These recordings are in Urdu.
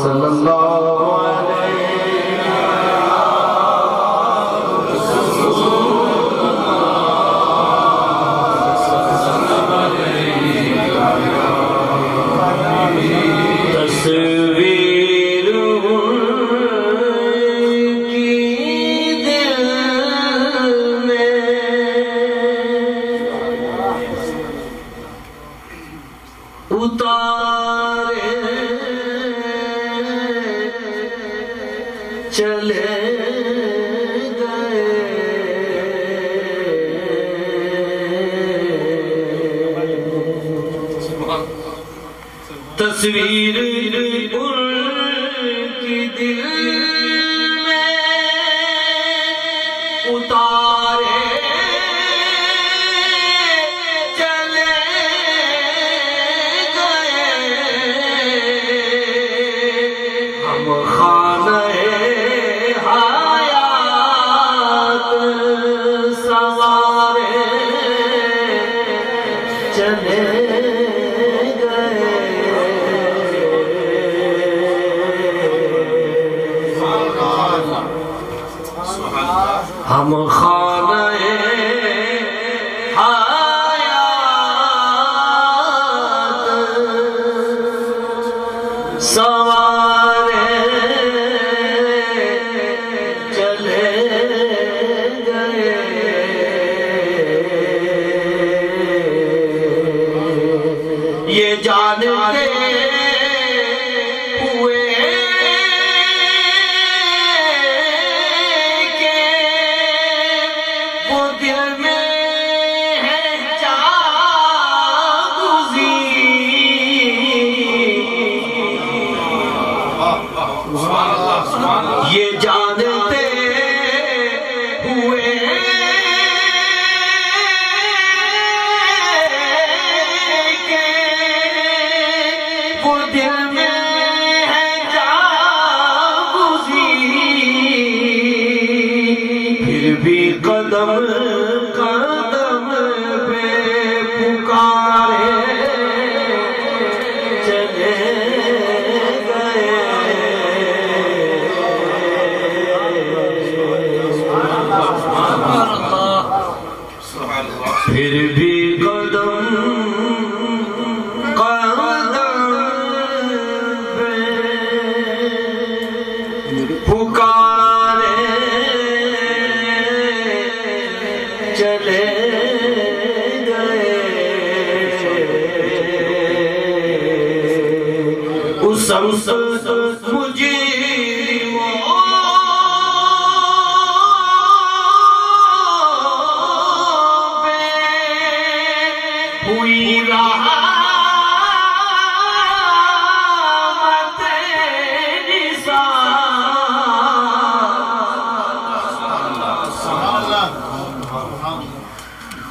صلی اللہ علیہ تصویر کی دل میں اتارے چلے گئے تصویر ان کی دل میں اتارے چلے گئے ہم خانہ حیات سوارے چلے ہم خانہ حیات سوارے چلے گئے یہ جانتے ہوئے یہ جانتے ہوئے کہ وہ دل میں ہے جاگزین پھر بھی قدم قدم پہ پکارے چلے پھر بھی قدم قدم پہ پکارے چلے گئے اس ہوئی رحمت نثار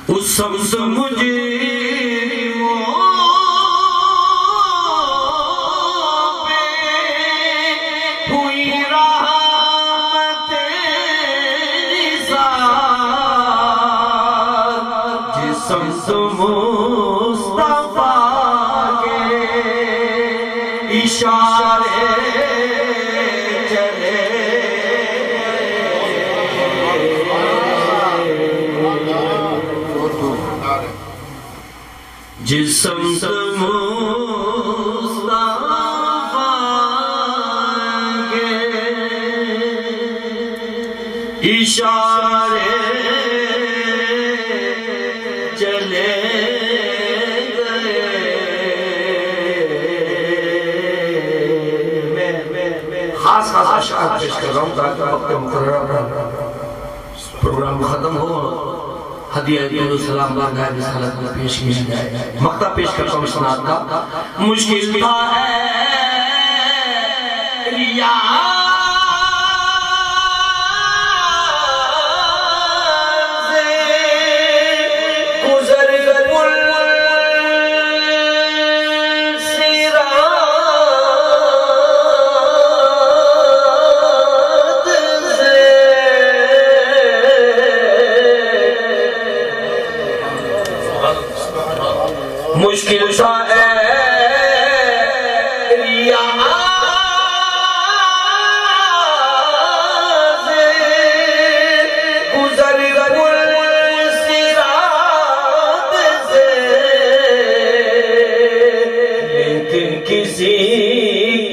اس شمس مجرموں پہ ہوئی رحمت نثار جس شمس اشارے چلے جس سمت مصطفیٰ کے اشارے چلے خاص اشعار پیش کر رہا ہوں تاکہ وقت مقررہ پروگرام ختم ہو ہدیہ علیہ السلام بارگاہ رسالت میں پیش کی جائے مقطع پیش کرتا ہوں اس نعت کا مشکل تھا ہے مشکل سا ہے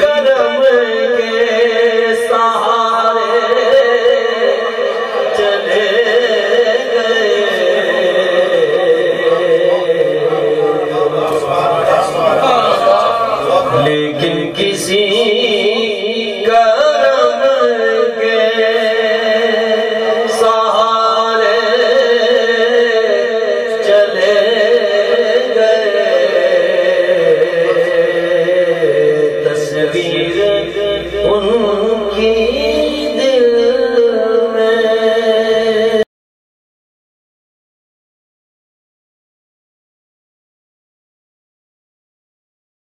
کرم کے سہارے چلے گئے، لیکن کسی